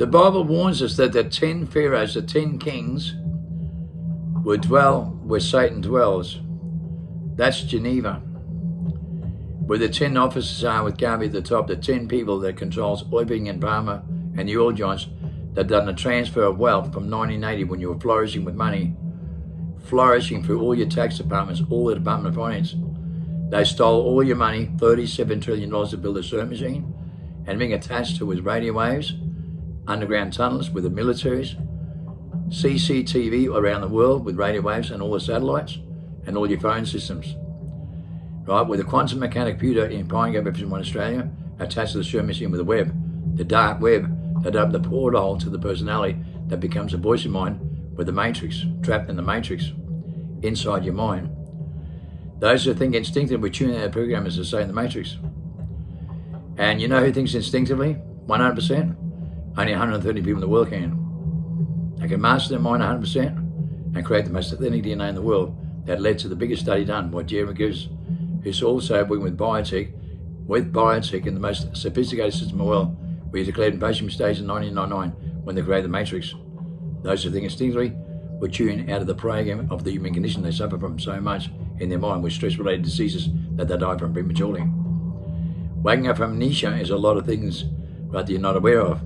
The Bible warns us that the 10 pharaohs, the 10 kings, would dwell where Satan dwells. That's Geneva. Where the 10 officers are with Garvey at the top, the 10 people that controls Oiping and Palmer and the oil giants that done the transfer of wealth from 1980 when you were flourishing with money, flourishing through all your tax departments, all the Department of Finance. They stole all your money, $37 trillion to build a CERN machine, and being attached to with radio waves, underground tunnels with the militaries, CCTV around the world with radio waves and all the satellites and all your phone systems. Right, with a quantum mechanic computer in Pine Gap, one Australia, attached to the CERN machine with a web, the dark web that opened the portal to the personality that becomes a voice of mind with the matrix, trapped in the matrix, inside your mind. Those who think instinctively tune out programmers to say in the matrix. And you know who thinks instinctively? 100%? Only 130 people in the world can. They can master their mind 100% and create the most authentic DNA in the world that led to the biggest study done by Jeremy Gibbs, who's also working with biotech in the most sophisticated system in the world, where he declared invasion stage in 1999 when they created the matrix. Those who think instinctively were tuned out of the program of the human condition they suffer from so much in their mind with stress-related diseases that they die from prematurely. Waking up from amnesia is a lot of things that you're not aware of.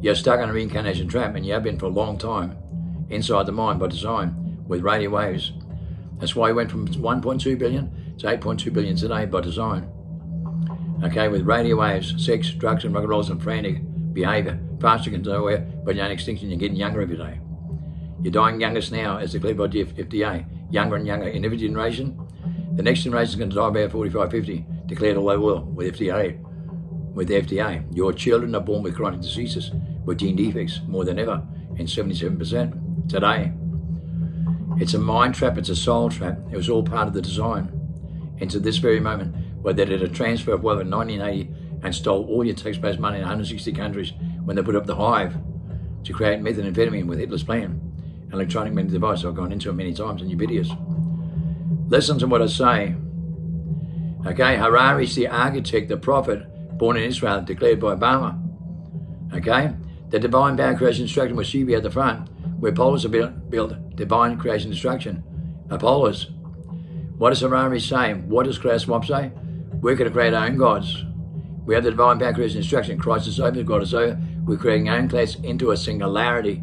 You're stuck in a reincarnation trap, and you have been for a long time, inside the mind by design, with radio waves. That's why we went from 1.2 billion to 8.2 billion today by design. Okay, with radio waves, sex, drugs, and rock and rolls and frantic behavior, faster than nowhere, but you're in extinction, you're getting younger every day. You're dying youngest now, as declared by the FDA, younger and younger in every generation. The next generation is going to die about 45, 50, declared all over the world with FDA. With the FDA, your children are born with chronic diseases, with gene defects, more than ever, in 77% today. It's a mind trap, it's a soul trap. It was all part of the design. Into this very moment, where they did a transfer of wealth in 1980 and stole all your taxpayers' money in 160 countries when they put up the hive to create methamphetamine with Hitler's plan. Electronic medical device, I've gone into it many times in your videos. Listen to what I say. Okay, Harari's the architect, the prophet, born in Israel, declared by Obama. Okay, the divine power creation instruction was Shiva at the front, where polars are built divine creation instruction. Polars. What does Harari say? What does Klaus Schwab say? We're going to create our own gods. We have the divine power creation instruction. Christ is over, God is over. We're creating our own class into a singularity,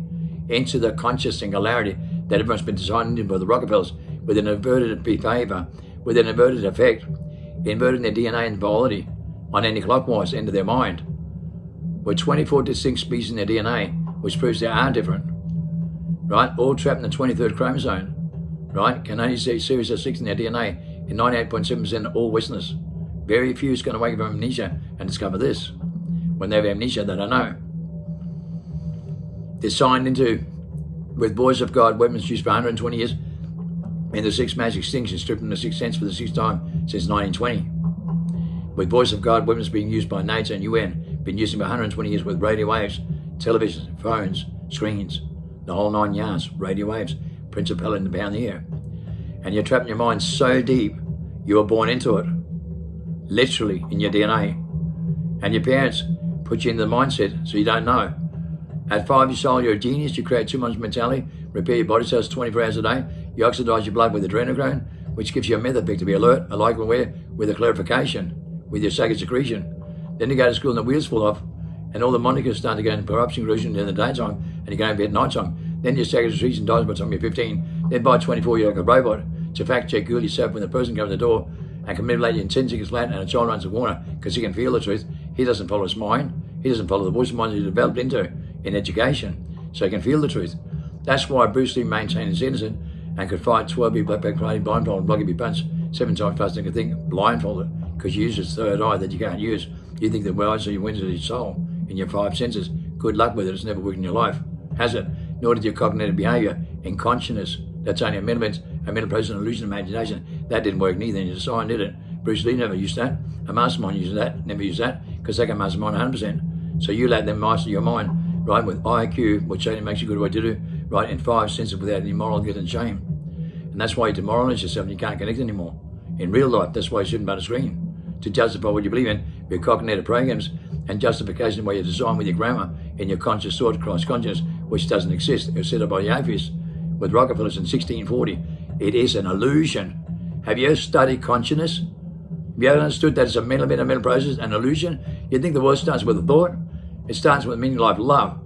into the conscious singularity that everyone's been designed into by the Rockefellers, with an inverted behavior, with an inverted effect, inverting their DNA and biology on anti-clockwise into their mind. With 24 distinct species in their DNA, which proves they are different, right? All trapped in the 23rd chromosome, right? Can only see series of 6 in their DNA in 98.7% of all Westerners. Very few is going to wake up from amnesia and discover this. When they have amnesia, they don't know. They're signed into, with voice of God, weapons used for 120 years, in the 6 mass extinctions, stripped from the 6th sense for the 6th time since 1920. With voice of God, weapons being used by NATO and UN, been using for 120 years with radio waves, television, phones, screens, the whole 9 yards, radio waves, principality in the pound the air. And you're trapped in your mind so deep, you were born into it, literally in your DNA. And your parents put you into the mindset so you don't know. At 5 years old, you're a genius, you create 2 months mentality, repair your body cells 24 hours a day, you oxidize your blood with adrenochrome, which gives you a method pick to be alert, alike and aware, with a clarification, with your sacred secretion. Then you go to school and the wheels fall off, and all the monikers start to go into corruption corrosion in the daytime, and you go to bed at night time. Then your sacred secretion dies by the time you're 15. Then by 24, you're like a robot. To fact check Google yourself when the person comes to the door and can manipulate you in 10 seconds flat, and a child runs a corner because he can feel the truth. He doesn't follow his mind. He doesn't follow the voice of mind he's developed into in education, so he can feel the truth. That's why Bruce Lee maintained his innocence and could fight 12 people black karate blindfolded, block every punch 7 times faster than he could think, blindfolded, because you use his third eye that you can't use. You think that well, so you went into your soul in your 5 senses. Good luck with it. It's never worked in your life, has it? Nor did your cognitive behavior in consciousness. That's only a mental process, an illusion, imagination. That didn't work neither. And your design did it. Bruce Lee never used that. A mastermind used that. Never used that because they can mastermind 100%. So you let them master your mind, right? With IQ, which only makes you good at what you do, right? In 5 senses without any moral guilt and shame. And that's why you demoralize yourself and you can't connect anymore. In real life, that's why you shouldn't be on a screen. To justify what you believe in, your cognitive programs and justification where you're designed with your grammar in your conscious thought, Christ consciousness, which doesn't exist. It was set up by the atheists with Rockefellers in 1640. It is an illusion. Have you ever studied consciousness? Have you ever understood that it's a mental process, an illusion? You think the world starts with a thought? It starts with meaning like love.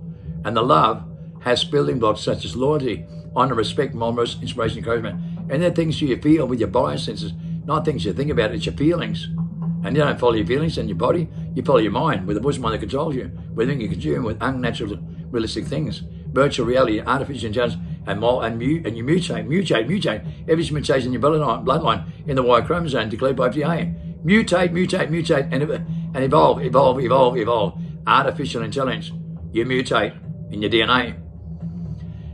And the love has building blocks such as loyalty, honor, respect, moments, inspiration, encouragement. And they're things you feel with your bias senses, not things you think about, it's your feelings. And you don't follow your feelings and your body, you follow your mind with the bush mind that controls you, with everything you consume with unnatural, realistic things. Virtual reality, artificial intelligence, and you mutate. Every mutation in your bloodline in the Y chromosome declared by FDA. Mutate, and evolve. Artificial intelligence. You mutate in your DNA.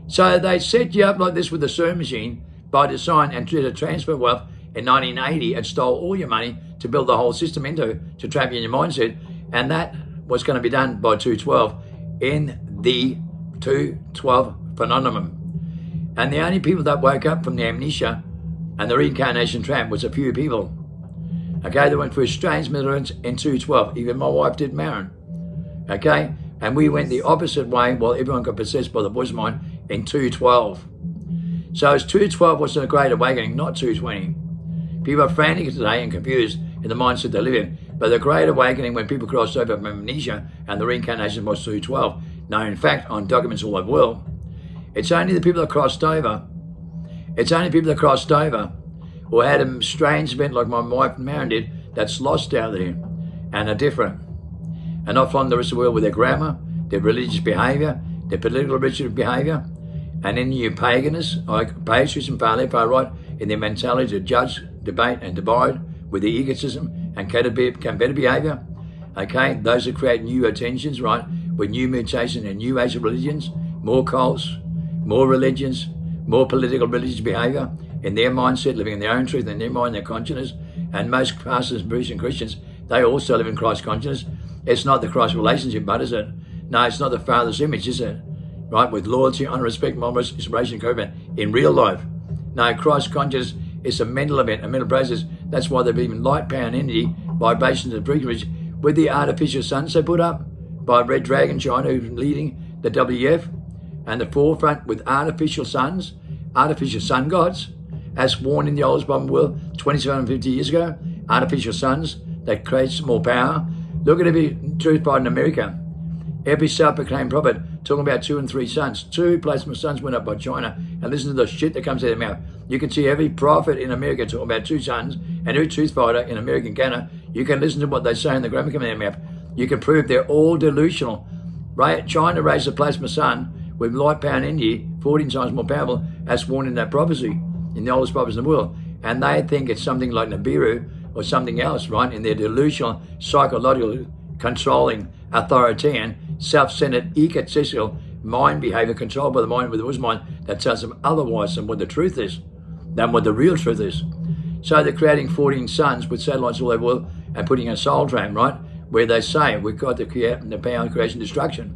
So they set you up like this with the CERN machine by design and to transfer wealth in 1980 and stole all your money to build the whole system to trap you in your mindset. And that was going to be done by 212 in the 212 phenomenon. And the only people that woke up from the amnesia and the reincarnation trap was a few people. Okay, they went through strange methods in 212. Even my wife did, Marin. Okay, and we went the opposite way while everyone got possessed by the bush mind in 212. So it's 212 was a great awakening, not 220. People are frantic today and confused in the mindset they live in. But the great awakening when people crossed over from amnesia and the reincarnation was 212. Now, in fact, on documents all over the world, it's only the people that crossed over. It's only people that crossed over or had a strange event like my wife and Marin did that's lost out there and are different. And not from the rest of the world with their grammar, their religious behaviour, their political religious behaviour, and in your paganism, like patriotism, far left, far right, in their mentality to judge, debate and divide with their egotism and combative behaviour. Okay, those that create new attentions, right, with new mutation and new age of religions, more cults, more religions, more political religious behaviour in their mindset, living in their own truth, in their mind, their consciousness. And most pastors, priests and Christians, they also live in Christ consciousness. It's not the Christ relationship, but is it? No, it's not the Father's image, is it? Right, with loyalty, honour, respect, moments, inspiration, encouragement in real life. No, Christ consciousness is a mental event, a mental process. That's why they believe in light, power and energy, vibrations and frequencies with the artificial suns they put up by Red Dragon China, who's leading the WF, and the forefront with artificial suns, artificial sun gods, as warned in the oldest bomb world 2750 years ago, artificial suns that creates more power. Look at every truth fight in America. Every self-proclaimed prophet talking about 2 and 3 suns. 2 plasma suns went up by China, and listen to the shit that comes out of their mouth. You can see every prophet in America talking about 2 suns, and every truth fighter in American Ghana, you can listen to what they say in the grammar coming out of their mouth. You can prove they're all delusional. Right? China raised the plasma sun with light, power and energy 14 times more powerful as warned in that prophecy, in the oldest prophecy in the world. And they think it's something like Nibiru or something else, right? In their delusional, psychological, controlling, authoritarian, self-centered, egotistical mind behavior controlled by the mind with the wisdom mind that tells them otherwise than what the truth is, than what the real truth is. So they're creating 14 suns with satellites all over the world and putting a soul train, right? Where they say we've got to create the power of creation destruction.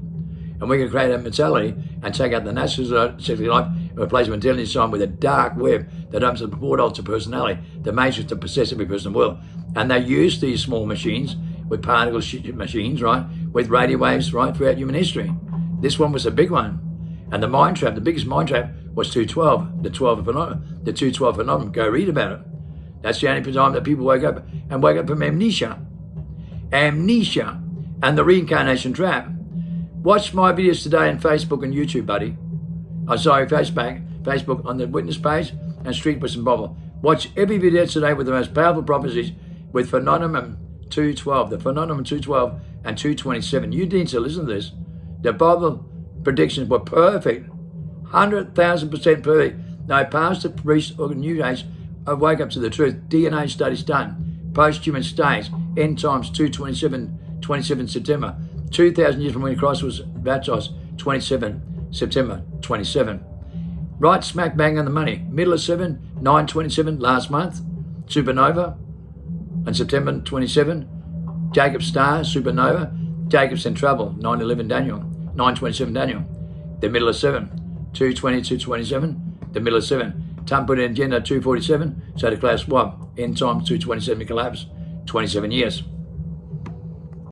And we can create a mentality and take out the natural sexual life and replace with intelligence design with a dark web that opens up the portals to personality, the matrix to possess every person in the world. And they use these small machines with particle machines, right, with radio waves, right, throughout human history. This one was a big one. And the mind trap, the biggest mind trap was 212, the 212 phenomenon. Go read about it. That's the only time that people wake up from amnesia. Amnesia and the reincarnation trap. Watch my videos today on Facebook and YouTube, buddy. I'm sorry, Facebook on the witness page and Street Wisdom Bible. Watch every video today with the most powerful prophecies with phenomenon 212, the phenomenon 212 and 227. You need to listen to this. The Bible predictions were perfect, 100,000% perfect. No pastor, priest, or New Age wake up to the truth. DNA studies done. Post-human stage, end times 27 September. 2,000 years from when Christ was baptized, 27 September 27. Right smack bang on the money. Middle of 9/27 last month, supernova. On September 27, Jacob Star, supernova. Jacob's in trouble, 9/11 Daniel, 9/27 Daniel. The middle of 7, 2/20, 2/27, the middle of 7. Trump put in agenda 247, so the class what? End time 227 collapse, 27 years.